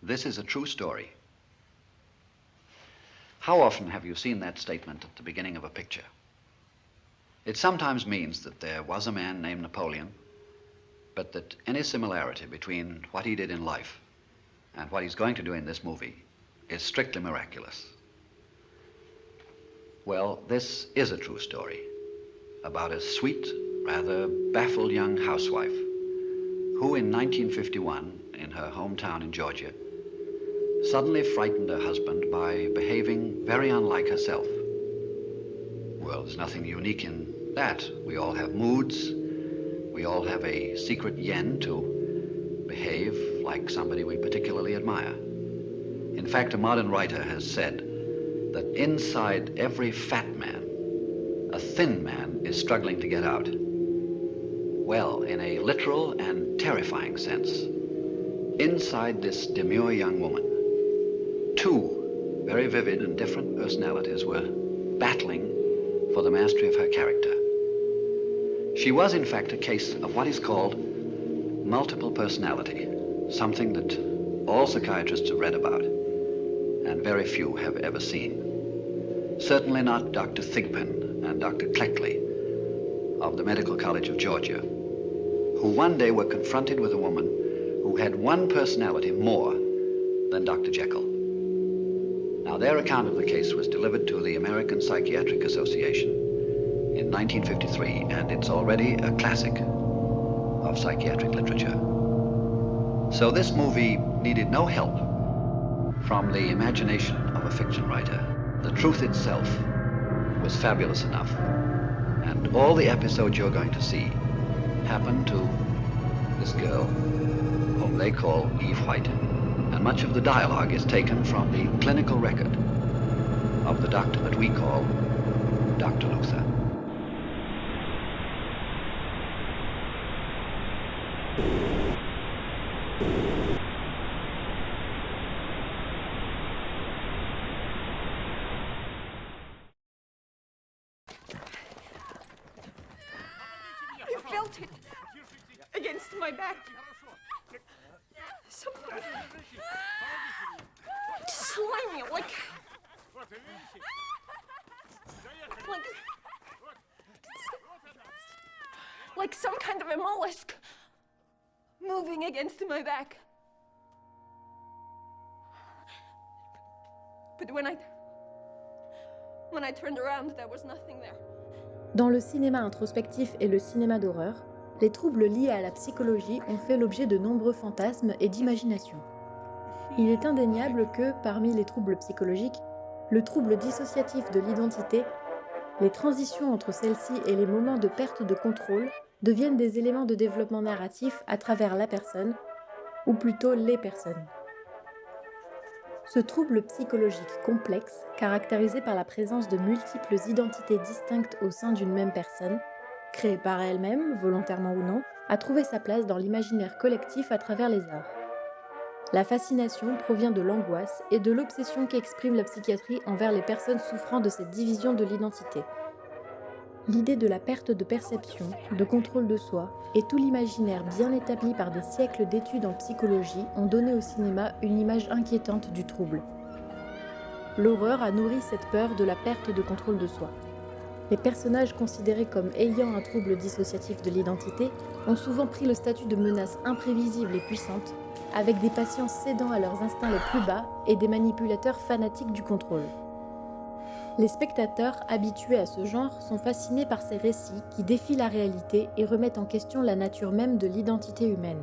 This is a true story. How often have you seen that statement at the beginning of a picture? It sometimes means that there was a man named Napoleon, but that any similarity between what he did in life and what he's going to do in this movie is strictly miraculous. Well, this is a true story about a sweet, rather baffled young housewife who in 1951, in her hometown in Georgia, suddenly frightened her husband by behaving very unlike herself. Well, there's nothing unique in that. We all have moods. We all have a secret yen to behave like somebody we particularly admire. In fact, a modern writer has said that inside every fat man, a thin man is struggling to get out. Well, in a literal and terrifying sense, inside this demure young woman, two very vivid and different personalities were battling for the mastery of her character. She was, in fact, a case of what is called multiple personality, something that all psychiatrists have read about and very few have ever seen. Certainly not Dr. Thigpen and Dr. Cleckley of the Medical College of Georgia, who one day were confronted with a woman who had one personality more than Dr. Jekyll. Now, their account of the case was delivered to the American Psychiatric Association in 1953, and it's already a classic of psychiatric literature. So this movie needed no help from the imagination of a fiction writer. The truth itself was fabulous enough, and all the episodes you're going to see happen to this girl, whom they call Eve White, and much of the dialogue is taken from the clinical record of the doctor that we call Dr. Luther. I felt it against my back. Something slimy, like some kind of a mollusk moving against my back. But when I turned around, there was nothing there. Dans le cinéma introspectif et le cinéma d'horreur, les troubles liés à la psychologie ont fait l'objet de nombreux fantasmes et d'imaginations. Il est indéniable que, parmi les troubles psychologiques, le trouble dissociatif de l'identité, les transitions entre celle-ci et les moments de perte de contrôle deviennent des éléments de développement narratif à travers la personne, ou plutôt les personnes. Ce trouble psychologique complexe, caractérisé par la présence de multiples identités distinctes au sein d'une même personne, créée par elle-même, volontairement ou non, a trouvé sa place dans l'imaginaire collectif à travers les arts. La fascination provient de l'angoisse et de l'obsession qu'exprime la psychiatrie envers les personnes souffrant de cette division de l'identité. L'idée de la perte de perception, de contrôle de soi et tout l'imaginaire bien établi par des siècles d'études en psychologie ont donné au cinéma une image inquiétante du trouble. L'horreur a nourri cette peur de la perte de contrôle de soi. Les personnages considérés comme ayant un trouble dissociatif de l'identité ont souvent pris le statut de menace imprévisible et puissante, avec des patients cédant à leurs instincts les plus bas et des manipulateurs fanatiques du contrôle. Les spectateurs habitués à ce genre sont fascinés par ces récits qui défient la réalité et remettent en question la nature même de l'identité humaine.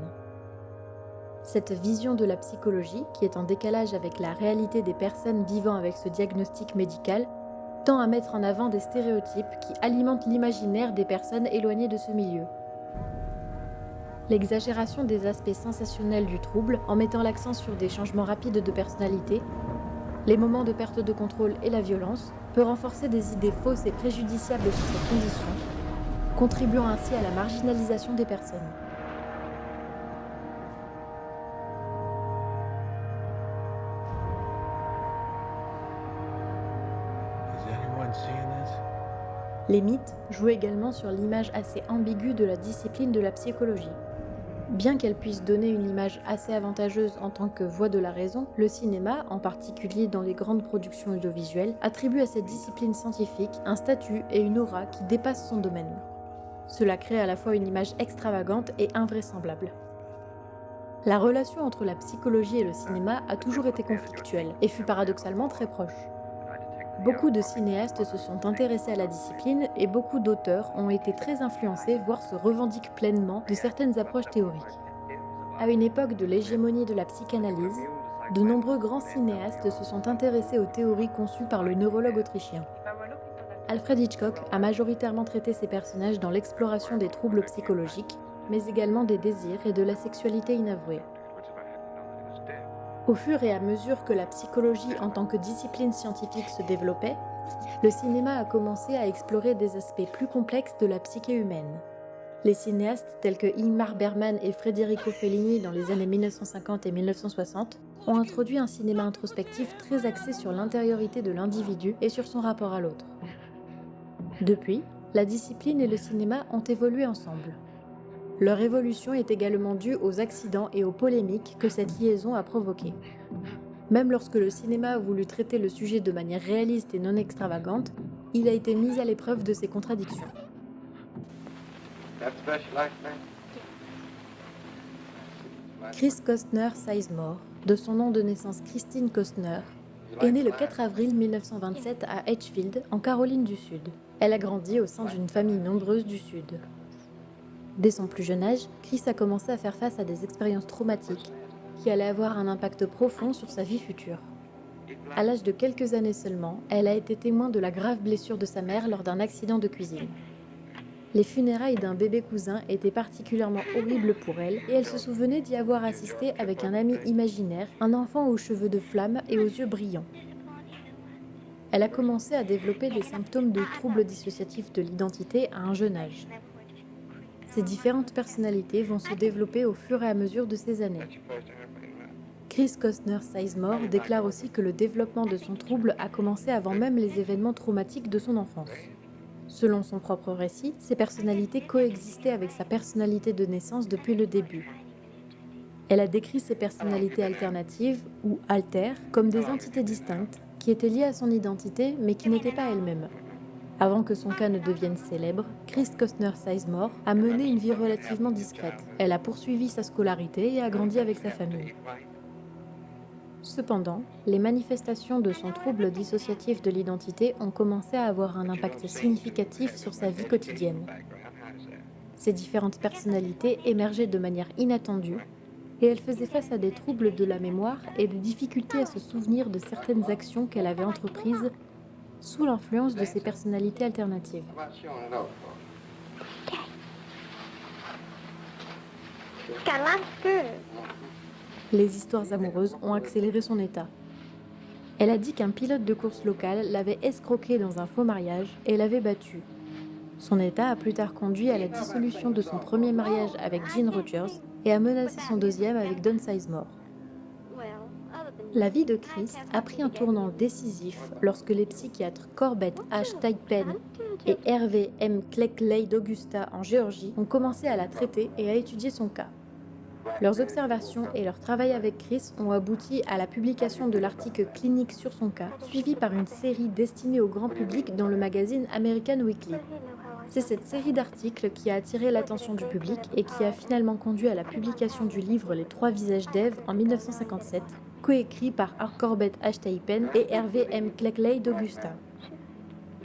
Cette vision de la psychologie, qui est en décalage avec la réalité des personnes vivant avec ce diagnostic médical, tend à mettre en avant des stéréotypes qui alimentent l'imaginaire des personnes éloignées de ce milieu. L'exagération des aspects sensationnels du trouble, en mettant l'accent sur des changements rapides de personnalité, les moments de perte de contrôle et la violence, peut renforcer des idées fausses et préjudiciables sur cette condition, contribuant ainsi à la marginalisation des personnes. Les mythes jouent également sur l'image assez ambiguë de la discipline de la psychologie. Bien qu'elle puisse donner une image assez avantageuse en tant que voix de la raison, le cinéma, en particulier dans les grandes productions audiovisuelles, attribue à cette discipline scientifique un statut et une aura qui dépassent son domaine. Cela crée à la fois une image extravagante et invraisemblable. La relation entre la psychologie et le cinéma a toujours été conflictuelle et fut paradoxalement très proche. Beaucoup de cinéastes se sont intéressés à la discipline et beaucoup d'auteurs ont été très influencés, voire se revendiquent pleinement de certaines approches théoriques. À une époque de l'hégémonie de la psychanalyse, de nombreux grands cinéastes se sont intéressés aux théories conçues par le neurologue autrichien. Alfred Hitchcock a majoritairement traité ses personnages dans l'exploration des troubles psychologiques, mais également des désirs et de la sexualité inavouée. Au fur et à mesure que la psychologie en tant que discipline scientifique se développait, le cinéma a commencé à explorer des aspects plus complexes de la psyché humaine. Les cinéastes tels que Ingmar Bergman et Federico Fellini dans les années 1950 et 1960 ont introduit un cinéma introspectif très axé sur l'intériorité de l'individu et sur son rapport à l'autre. Depuis, la discipline et le cinéma ont évolué ensemble. Leur évolution est également due aux accidents et aux polémiques que cette liaison a provoquées. Même lorsque le cinéma a voulu traiter le sujet de manière réaliste et non extravagante, il a été mis à l'épreuve de ses contradictions. Chris Costner Sizemore, de son nom de naissance Christine Costner, est née le 4 avril 1927 à Edgefield, en Caroline du Sud. Elle a grandi au sein d'une famille nombreuse du Sud. Dès son plus jeune âge, Chris a commencé à faire face à des expériences traumatiques qui allaient avoir un impact profond sur sa vie future. À l'âge de quelques années seulement, elle a été témoin de la grave blessure de sa mère lors d'un accident de cuisine. Les funérailles d'un bébé cousin étaient particulièrement horribles pour elle et elle se souvenait d'y avoir assisté avec un ami imaginaire, un enfant aux cheveux de flamme et aux yeux brillants. Elle a commencé à développer des symptômes de troubles dissociatifs de l'identité à un jeune âge. Ces différentes personnalités vont se développer au fur et à mesure de ces années. Chris Costner Sizemore déclare aussi que le développement de son trouble a commencé avant même les événements traumatiques de son enfance. Selon son propre récit, ces personnalités coexistaient avec sa personnalité de naissance depuis le début. Elle a décrit ces personnalités alternatives, ou altères, comme des entités distinctes, qui étaient liées à son identité mais qui n'étaient pas elles-mêmes. Avant que son cas ne devienne célèbre, Chris Costner Sizemore a mené une vie relativement discrète. Elle a poursuivi sa scolarité et a grandi avec sa famille. Cependant, les manifestations de son trouble dissociatif de l'identité ont commencé à avoir un impact significatif sur sa vie quotidienne. Ces différentes personnalités émergeaient de manière inattendue et elle faisait face à des troubles de la mémoire et des difficultés à se souvenir de certaines actions qu'elle avait entreprises sous l'influence de ces personnalités alternatives. Les histoires amoureuses ont accéléré son état. Elle a dit qu'un pilote de course local l'avait escroquée dans un faux mariage et l'avait battue. Son état a plus tard conduit à la dissolution de son premier mariage avec Jean Rogers et a menacé son deuxième avec Don Sizemore. La vie de Chris a pris un tournant décisif lorsque les psychiatres Corbett H. Teipen et Hervé M. Cleckley d'Augusta en Géorgie ont commencé à la traiter et à étudier son cas. Leurs observations et leur travail avec Chris ont abouti à la publication de l'article clinique sur son cas, suivi par une série destinée au grand public dans le magazine American Weekly. C'est cette série d'articles qui a attiré l'attention du public et qui a finalement conduit à la publication du livre Les Trois visages d'Ève en 1957, coécrit par Corbett H. Teipen et Hervé M. Cleckley d'Augusta.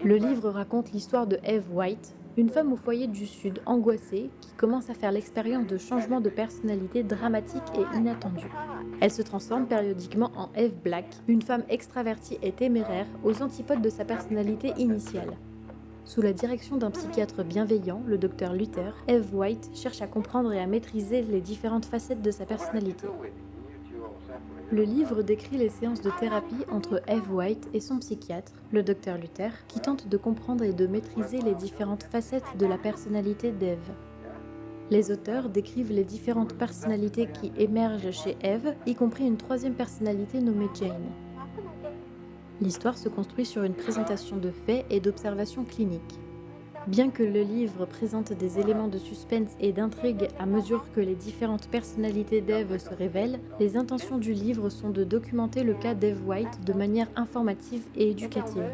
Le livre raconte l'histoire de Eve White, une femme au foyer du Sud angoissée qui commence à faire l'expérience de changements de personnalité dramatiques et inattendus. Elle se transforme périodiquement en Eve Black, une femme extravertie et téméraire aux antipodes de sa personnalité initiale. Sous la direction d'un psychiatre bienveillant, le Dr Luther, Eve White cherche à comprendre et à maîtriser les différentes facettes de sa personnalité. Le livre décrit les séances de thérapie entre Eve White et son psychiatre, le Dr Luther, qui tente de comprendre et de maîtriser les différentes facettes de la personnalité d'Eve. Les auteurs décrivent les différentes personnalités qui émergent chez Eve, y compris une troisième personnalité nommée Jane. L'histoire se construit sur une présentation de faits et d'observations cliniques. Bien que le livre présente des éléments de suspense et d'intrigue à mesure que les différentes personnalités d'Eve se révèlent, les intentions du livre sont de documenter le cas d'Eve White de manière informative et éducative.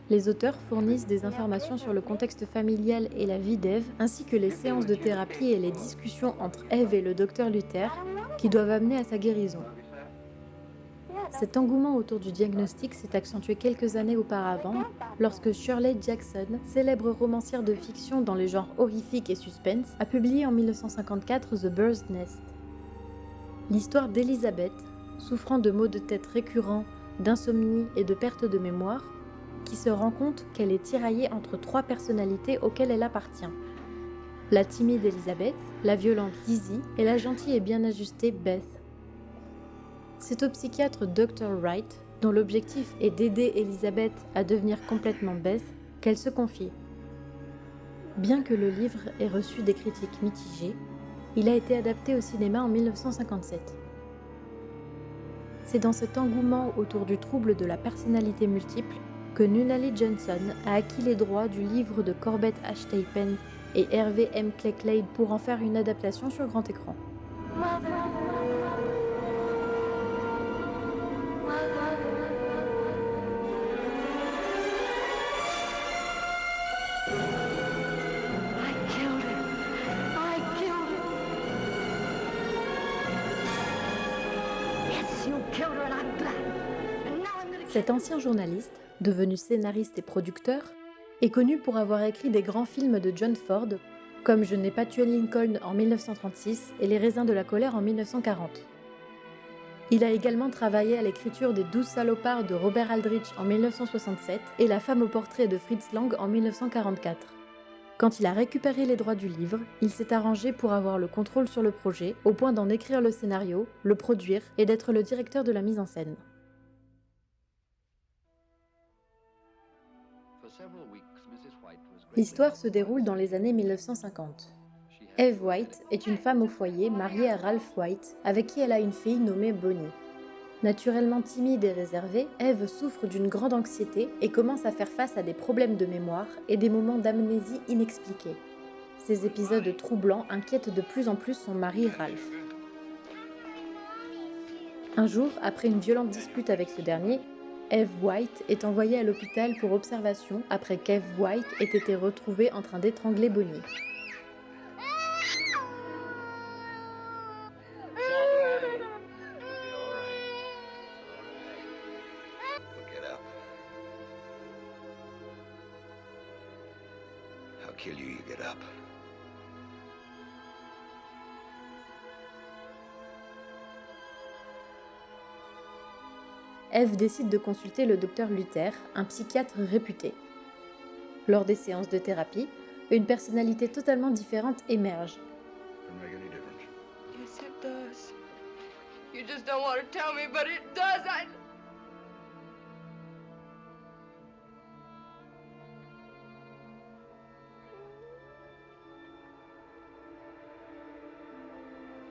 Les auteurs fournissent des informations sur le contexte familial et la vie d'Eve, ainsi que les séances de thérapie et les discussions entre Eve et le docteur Luther, qui doivent amener à sa guérison. Cet engouement autour du diagnostic s'est accentué quelques années auparavant, lorsque Shirley Jackson, célèbre romancière de fiction dans les genres horrifique et suspense, a publié en 1954 The Bird's Nest. L'histoire d'Elizabeth, souffrant de maux de tête récurrents, d'insomnie et de perte de mémoire, qui se rend compte qu'elle est tiraillée entre 3 personnalités auxquelles elle appartient. La timide Elizabeth, la violente Lizzie et la gentille et bien ajustée Beth. C'est au psychiatre Dr. Wright, dont l'objectif est d'aider Elizabeth à devenir complètement Beth, qu'elle se confie. Bien que le livre ait reçu des critiques mitigées, il a été adapté au cinéma en 1957. C'est dans cet engouement autour du trouble de la personnalité multiple que Nunnally Johnson a acquis les droits du livre de Corbett Ashtapen et Hervé M. Clecklade pour en faire une adaptation sur grand écran. Cet ancien journaliste, devenu scénariste et producteur, est connu pour avoir écrit des grands films de John Ford, comme Je n'ai pas tué Lincoln en 1936 et Les raisins de la colère en 1940. Il a également travaillé à l'écriture des 12 salopards de Robert Aldrich en 1967 et La femme au portrait de Fritz Lang en 1944. Quand il a récupéré les droits du livre, il s'est arrangé pour avoir le contrôle sur le projet, au point d'en écrire le scénario, le produire et d'être le directeur de la mise en scène. L'histoire se déroule dans les années 1950. Eve White est une femme au foyer mariée à Ralph White, avec qui elle a une fille nommée Bonnie. Naturellement timide et réservée, Eve souffre d'une grande anxiété et commence à faire face à des problèmes de mémoire et des moments d'amnésie inexpliqués. Ces épisodes troublants inquiètent de plus en plus son mari Ralph. Un jour, après une violente dispute avec ce dernier, Eve White est envoyée à l'hôpital pour observation après qu'Eve White ait été retrouvée en train d'étrangler Bonnie. Kill you, you get up. Eve décide de consulter le docteur Luther, un psychiatre réputé. Lors des séances de thérapie, une personnalité totalement différente émerge. Doesn't make any difference. Yes, it does. You just don't want to tell me, but it does.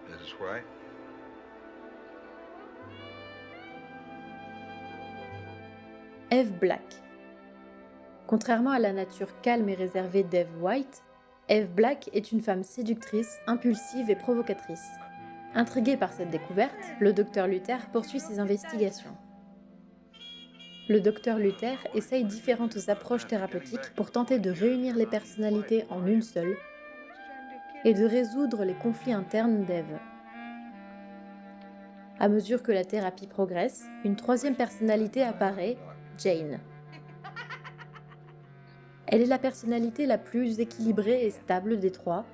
Mrs. White? Eve Black. Contrairement à la nature calme et réservée d'Eve White, Eve Black est une femme séductrice, impulsive et provocatrice. Intrigué par cette découverte, le docteur Luther poursuit ses investigations. Le docteur Luther essaye différentes approches thérapeutiques pour tenter de réunir les personnalités en une seule et de résoudre les conflits internes d'Eve. À mesure que la thérapie progresse, une troisième personnalité apparaît, Jane. Elle est la personnalité la plus équilibrée et stable des trois,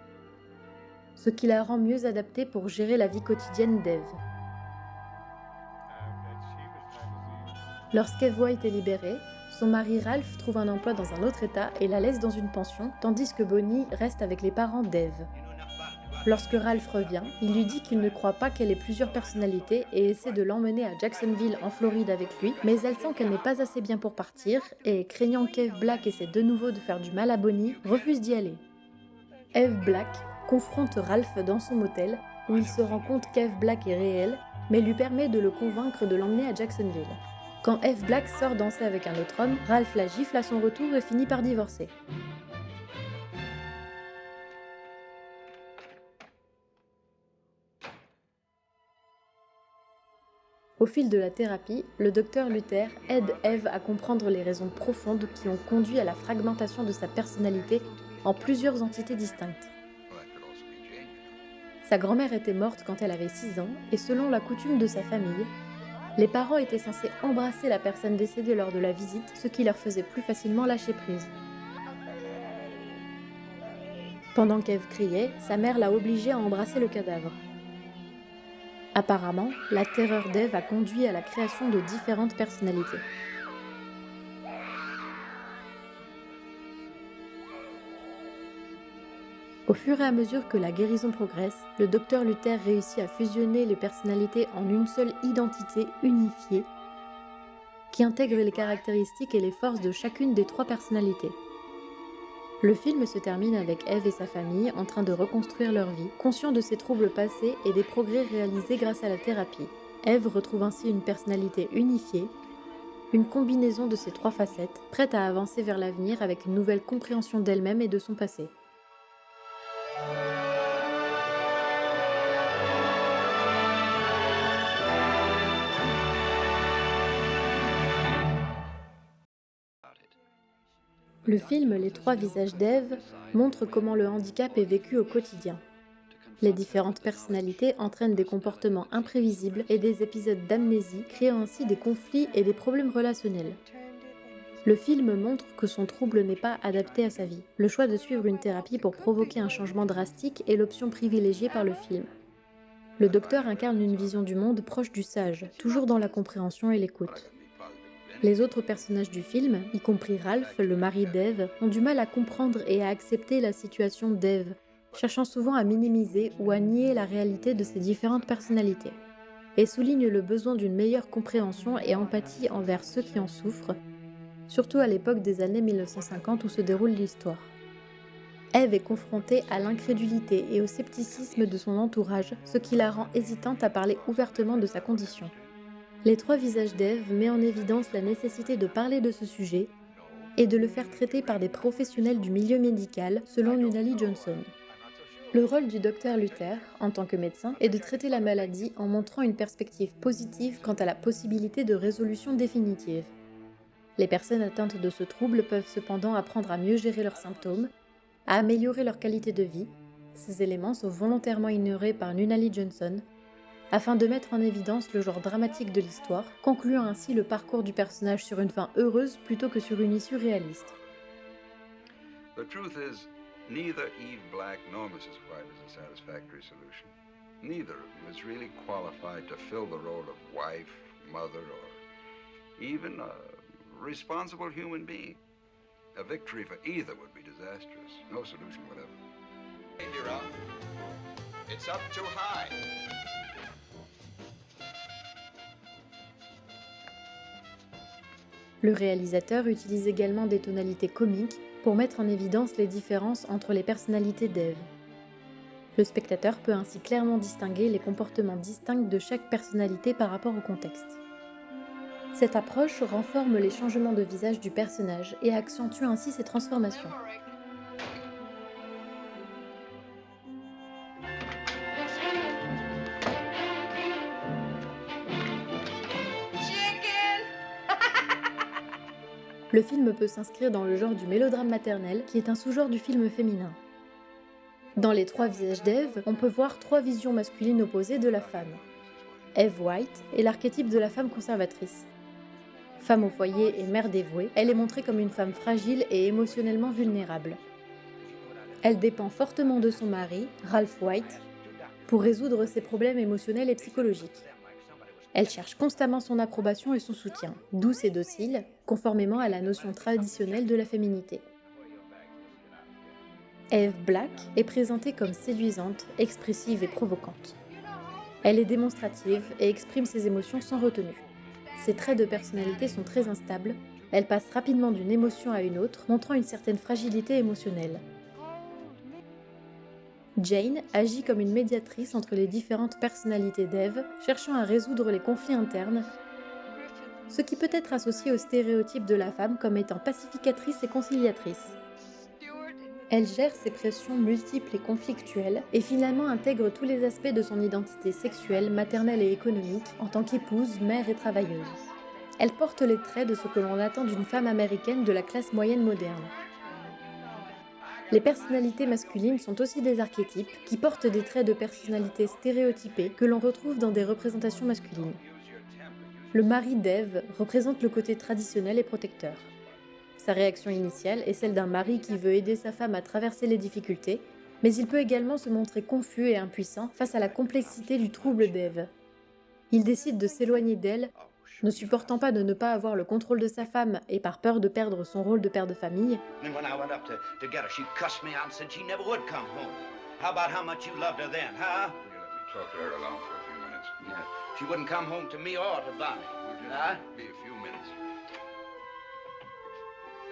ce qui la rend mieux adaptée pour gérer la vie quotidienne d'Eve. Lorsqu'Eve White est libérée, son mari Ralph trouve un emploi dans un autre état et la laisse dans une pension, tandis que Bonnie reste avec les parents d'Eve. Lorsque Ralph revient, il lui dit qu'il ne croit pas qu'elle ait plusieurs personnalités et essaie de l'emmener à Jacksonville en Floride avec lui, mais elle sent qu'elle n'est pas assez bien pour partir et, craignant qu'Eve Black essaie de nouveau de faire du mal à Bonnie, refuse d'y aller. Eve Black confronte Ralph dans son motel, où il se rend compte qu'Eve Black est réelle, mais lui permet de le convaincre de l'emmener à Jacksonville. Quand Eve Black sort danser avec un autre homme, Ralph la gifle à son retour et finit par divorcer. Au fil de la thérapie, le docteur Luther aide Eve à comprendre les raisons profondes qui ont conduit à la fragmentation de sa personnalité en plusieurs entités distinctes. Sa grand-mère était morte quand elle avait 6 ans et selon la coutume de sa famille, les parents étaient censés embrasser la personne décédée lors de la visite, ce qui leur faisait plus facilement lâcher prise. Pendant qu'Eve criait, sa mère l'a obligée à embrasser le cadavre. Apparemment, la terreur d'Eve a conduit à la création de différentes personnalités. Au fur et à mesure que la guérison progresse, le docteur Luther réussit à fusionner les personnalités en une seule identité unifiée qui intègre les caractéristiques et les forces de chacune des 3 personnalités. Le film se termine avec Eve et sa famille en train de reconstruire leur vie, conscients de ses troubles passés et des progrès réalisés grâce à la thérapie. Eve retrouve ainsi une personnalité unifiée, une combinaison de ses 3 facettes, prête à avancer vers l'avenir avec une nouvelle compréhension d'elle-même et de son passé. Le film Les 3 visages d'Eve montre comment le handicap est vécu au quotidien. Les différentes personnalités entraînent des comportements imprévisibles et des épisodes d'amnésie, créant ainsi des conflits et des problèmes relationnels. Le film montre que son trouble n'est pas adapté à sa vie. Le choix de suivre une thérapie pour provoquer un changement drastique est l'option privilégiée par le film. Le docteur incarne une vision du monde proche du sage, toujours dans la compréhension et l'écoute. Les autres personnages du film, y compris Ralph, le mari d'Eve, ont du mal à comprendre et à accepter la situation d'Eve, cherchant souvent à minimiser ou à nier la réalité de ses différentes personnalités, et soulignent le besoin d'une meilleure compréhension et empathie envers ceux qui en souffrent, surtout à l'époque des années 1950 où se déroule l'histoire. Eve est confrontée à l'incrédulité et au scepticisme de son entourage, ce qui la rend hésitante à parler ouvertement de sa condition. Les 3 visages d'Eve met en évidence la nécessité de parler de ce sujet et de le faire traiter par des professionnels du milieu médical, selon Nunnally Johnson. Le rôle du docteur Luther, en tant que médecin, est de traiter la maladie en montrant une perspective positive quant à la possibilité de résolution définitive. Les personnes atteintes de ce trouble peuvent cependant apprendre à mieux gérer leurs symptômes, à améliorer leur qualité de vie. Ces éléments sont volontairement ignorés par Nunnally Johnson, afin de mettre en évidence le genre dramatique de l'histoire, concluant ainsi le parcours du personnage sur une fin heureuse plutôt que sur une issue réaliste. The truth is, neither Eve Black nor Mrs. White is a satisfactory solution. Neither of them is really qualified to fill the role of wife, mother, or even a responsible human being. A victory for either would be disastrous. No solution whatever. Hey, you're up. It's up too high. Le réalisateur utilise également des tonalités comiques pour mettre en évidence les différences entre les personnalités d'Eve. Le spectateur peut ainsi clairement distinguer les comportements distincts de chaque personnalité par rapport au contexte. Cette approche renforce les changements de visage du personnage et accentue ainsi ses transformations. Le film peut s'inscrire dans le genre du mélodrame maternel, qui est un sous-genre du film féminin. Dans Les 3 visages d'Eve, on peut voir 3 visions masculines opposées de la femme. Eve White est l'archétype de la femme conservatrice. Femme au foyer et mère dévouée, elle est montrée comme une femme fragile et émotionnellement vulnérable. Elle dépend fortement de son mari, Ralph White, pour résoudre ses problèmes émotionnels et psychologiques. Elle cherche constamment son approbation et son soutien, douce et docile, conformément à la notion traditionnelle de la féminité. Eve Black est présentée comme séduisante, expressive et provocante. Elle est démonstrative et exprime ses émotions sans retenue. Ses traits de personnalité sont très instables, elle passe rapidement d'une émotion à une autre, montrant une certaine fragilité émotionnelle. Jane agit comme une médiatrice entre les différentes personnalités d'Eve, cherchant à résoudre les conflits internes, ce qui peut être associé au stéréotype de la femme comme étant pacificatrice et conciliatrice. Elle gère ses pressions multiples et conflictuelles et finalement intègre tous les aspects de son identité sexuelle, maternelle et économique en tant qu'épouse, mère et travailleuse. Elle porte les traits de ce que l'on attend d'une femme américaine de la classe moyenne moderne. Les personnalités masculines sont aussi des archétypes qui portent des traits de personnalité stéréotypés que l'on retrouve dans des représentations masculines. Le mari d'Ève représente le côté traditionnel et protecteur. Sa réaction initiale est celle d'un mari qui veut aider sa femme à traverser les difficultés, mais il peut également se montrer confus et impuissant face à la complexité du trouble d'Ève. Il décide de s'éloigner d'elle, ne supportant pas de ne pas avoir le contrôle de sa femme et par peur de perdre son rôle de père de famille. And when I went up to get her, she cussed me out and said she never would come home. How about how much you loved her then, huh? Will you let me talk to her alone for a few minutes? Yeah. She wouldn't come home to me or to Bonnie. Would you Huh? be a few minutes?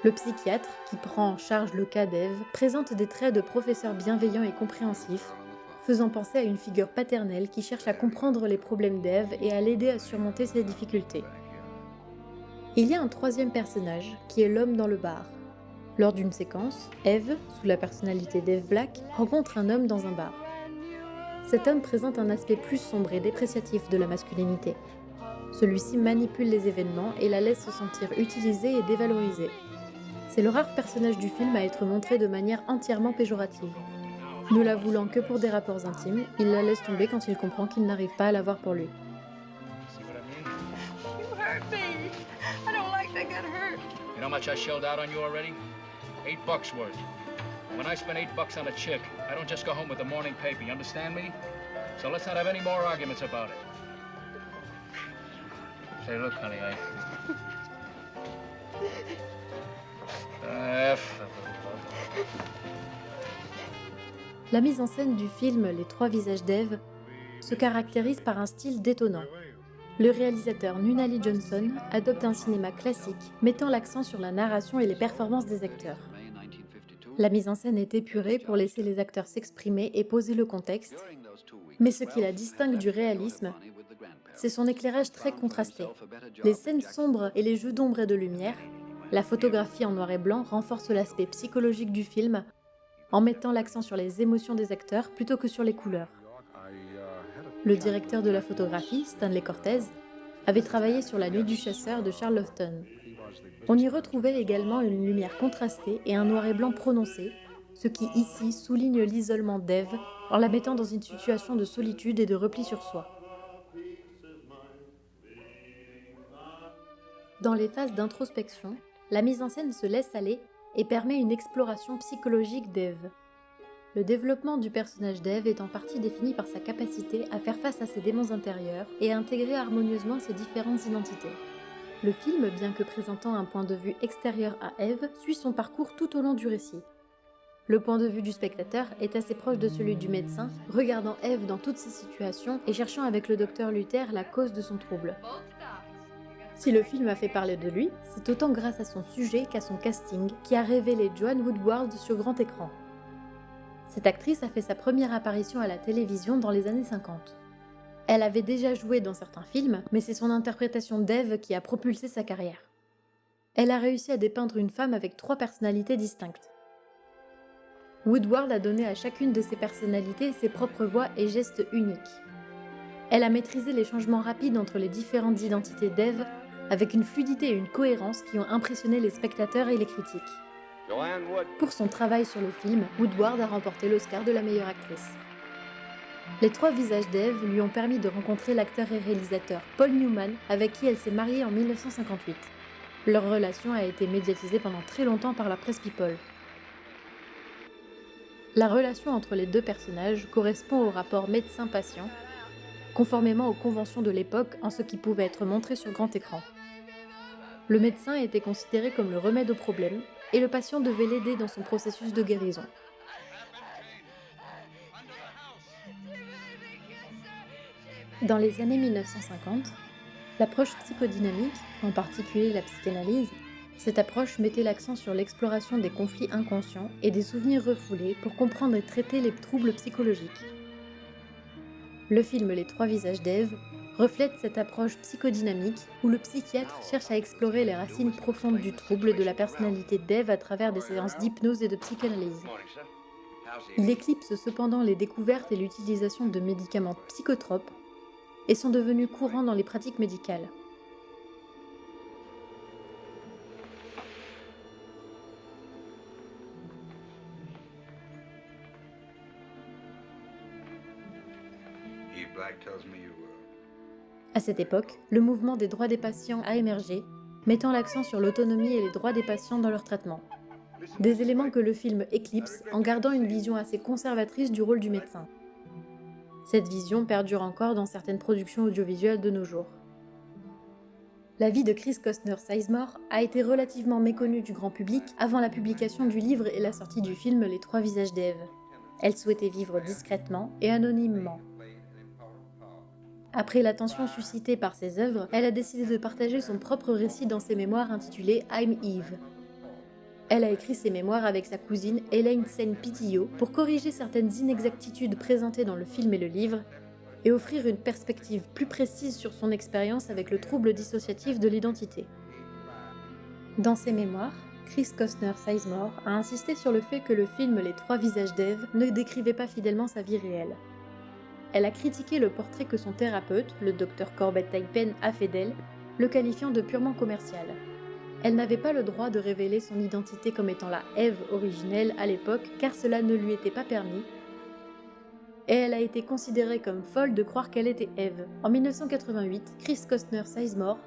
Le psychiatre, qui prend en charge le cas d'Ève, présente des traits de professeur bienveillant et compréhensif, faisant penser à une figure paternelle qui cherche à comprendre les problèmes d'Ève et à l'aider à surmonter ses difficultés. Il y a un troisième personnage, qui est l'homme dans le bar. Lors d'une séquence, Eve, sous la personnalité d'Eve Black, rencontre un homme dans un bar. Cet homme présente un aspect plus sombre et dépréciatif de la masculinité. Celui-ci manipule les événements et la laisse se sentir utilisée et dévalorisée. C'est le rare personnage du film à être montré de manière entièrement péjorative. Ne la voulant que pour des rapports intimes, il la laisse tomber quand il comprend qu'il n'arrive pas à l'avoir pour lui. See what I mean? You hurt me. I don't like to get hurt. You know how much I shelled out on you already? $8 worth. When I spend $8 on a chick, I don't just go home with the morning paper, you understand me? So let's not have any more arguments about it. Say, look, honey, La mise en scène du film Les Trois Visages d'Ève se caractérise par un style détonnant. Le réalisateur Nunnally Johnson adopte un cinéma classique, mettant l'accent sur la narration et les performances des acteurs. La mise en scène est épurée pour laisser les acteurs s'exprimer et poser le contexte, mais ce qui la distingue du réalisme, c'est son éclairage très contrasté. Les scènes sombres et les jeux d'ombre et de lumière, la photographie en noir et blanc renforce l'aspect psychologique du film en mettant l'accent sur les émotions des acteurs plutôt que sur les couleurs. Le directeur de la photographie, Stanley Cortez, avait travaillé sur La Nuit du chasseur de Charles Laughton. On y retrouvait également une lumière contrastée et un noir et blanc prononcé, ce qui ici souligne l'isolement d'Ève en la mettant dans une situation de solitude et de repli sur soi. Dans les phases d'introspection, la mise en scène se laisse aller et permet une exploration psychologique d'Ève. Le développement du personnage d'Ève est en partie défini par sa capacité à faire face à ses démons intérieurs et à intégrer harmonieusement ses différentes identités. Le film, bien que présentant un point de vue extérieur à Ève, suit son parcours tout au long du récit. Le point de vue du spectateur est assez proche de celui du médecin, regardant Ève dans toutes ses situations et cherchant avec le docteur Luther la cause de son trouble. Si le film a fait parler de lui, c'est autant grâce à son sujet qu'à son casting qui a révélé Joanne Woodward sur grand écran. Cette actrice a fait sa première apparition à la télévision dans les années 50. Elle avait déjà joué dans certains films, mais c'est son interprétation d'Ève qui a propulsé sa carrière. Elle a réussi à dépeindre une femme avec 3 personnalités distinctes. Woodward a donné à chacune de ses personnalités ses propres voix et gestes uniques. Elle a maîtrisé les changements rapides entre les différentes identités d'Ève avec une fluidité et une cohérence qui ont impressionné les spectateurs et les critiques. Pour son travail sur le film, Woodward a remporté l'Oscar de la meilleure actrice. Les 3 visages d'Ève lui ont permis de rencontrer l'acteur et réalisateur Paul Newman, avec qui elle s'est mariée en 1958. Leur relation a été médiatisée pendant très longtemps par la presse people. La relation entre les 2 personnages correspond au rapport médecin-patient, conformément aux conventions de l'époque en ce qui pouvait être montré sur grand écran. Le médecin était considéré comme le remède au problème, et le patient devait l'aider dans son processus de guérison. Dans les années 1950, l'approche psychodynamique, en particulier la psychanalyse, cette approche mettait l'accent sur l'exploration des conflits inconscients et des souvenirs refoulés pour comprendre et traiter les troubles psychologiques. Le film Les 3 visages d'Ève reflète cette approche psychodynamique où le psychiatre cherche à explorer les racines profondes du trouble de la personnalité d'Eve à travers des séances d'hypnose et de psychanalyse. Il éclipse cependant les découvertes et l'utilisation de médicaments psychotropes et sont devenus courants dans les pratiques médicales. À cette époque, le mouvement des droits des patients a émergé, mettant l'accent sur l'autonomie et les droits des patients dans leur traitement. Des éléments que le film éclipse en gardant une vision assez conservatrice du rôle du médecin. Cette vision perdure encore dans certaines productions audiovisuelles de nos jours. La vie de Chris Costner Sizemore a été relativement méconnue du grand public avant la publication du livre et la sortie du film Les Trois Visages d'Eve. Elle souhaitait vivre discrètement et anonymement. Après l'attention suscitée par ses œuvres, elle a décidé de partager son propre récit dans ses mémoires intitulées I'm Eve. Elle a écrit ses mémoires avec sa cousine Elaine Sen-Pitillo pour corriger certaines inexactitudes présentées dans le film et le livre et offrir une perspective plus précise sur son expérience avec le trouble dissociatif de l'identité. Dans ses mémoires, Chris Costner Sizemore a insisté sur le fait que le film Les Trois Visages d'Eve ne décrivait pas fidèlement sa vie réelle. Elle a critiqué le portrait que son thérapeute, le Dr Corbett Taipen, a fait d'elle, le qualifiant de purement commercial. Elle n'avait pas le droit de révéler son identité comme étant la Eve originelle à l'époque, car cela ne lui était pas permis, et elle a été considérée comme folle de croire qu'elle était Eve. En 1988, Chris Costner Sizemore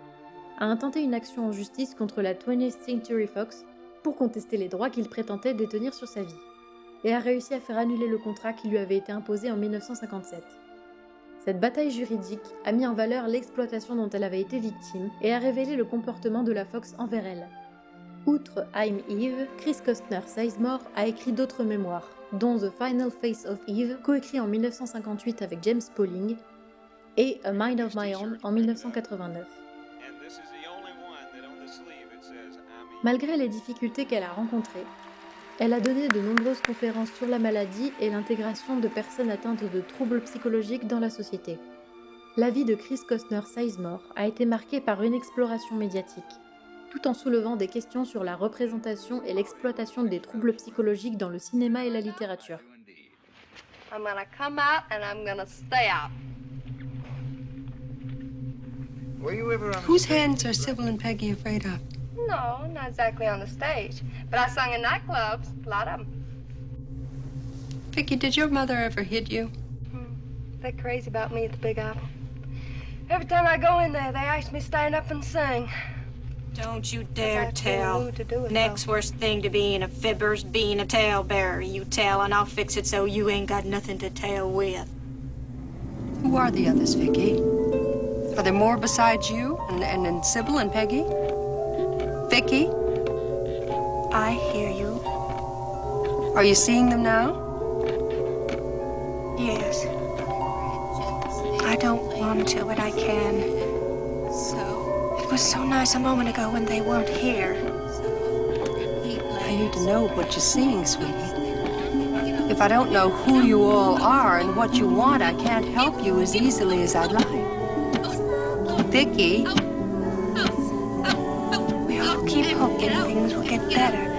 a intenté une action en justice contre la 20th Century Fox pour contester les droits qu'il prétendait détenir sur sa vie, et a réussi à faire annuler le contrat qui lui avait été imposé en 1957. Cette bataille juridique a mis en valeur l'exploitation dont elle avait été victime et a révélé le comportement de la Fox envers elle. Outre I'm Eve, Chris Costner Sizemore a écrit d'autres mémoires, dont The Final Face of Eve, coécrit en 1958 avec James Pauling, et A Mind of My Own en 1989. Malgré les difficultés qu'elle a rencontrées, elle a donné de nombreuses conférences sur la maladie et l'intégration de personnes atteintes de troubles psychologiques dans la société. La vie de Chris Costner Sizemore a été marquée par une exploration médiatique, tout en soulevant des questions sur la représentation et l'exploitation des troubles psychologiques dans le cinéma et la littérature. I'm gonna come out and I'm gonna stay out. Were you ever on Whose hands are Sybil and Peggy afraid of? No, not exactly on the stage, but I sung in nightclubs, a lot of them. Vicky, did your mother ever hit you? They're crazy about me at the Big Apple. Every time I go in there, they ask me to stand up and sing. Don't you dare That's really tell. rude to do it, Next though. worst thing to being a fibber's being a talebearer. You tell and I'll fix it so you ain't got nothing to tell with. Who are the others, Vicky? Are there more besides you and Sybil and Peggy? Vicky? I hear you. Are you seeing them now? Yes. I don't want to, but I can. It was so nice a moment ago when they weren't here. I need to know what you're seeing, sweetie. If I don't know who you all are and what you want, I can't help you as easily as I'd like. Vicky? We all keep hoping things will get better.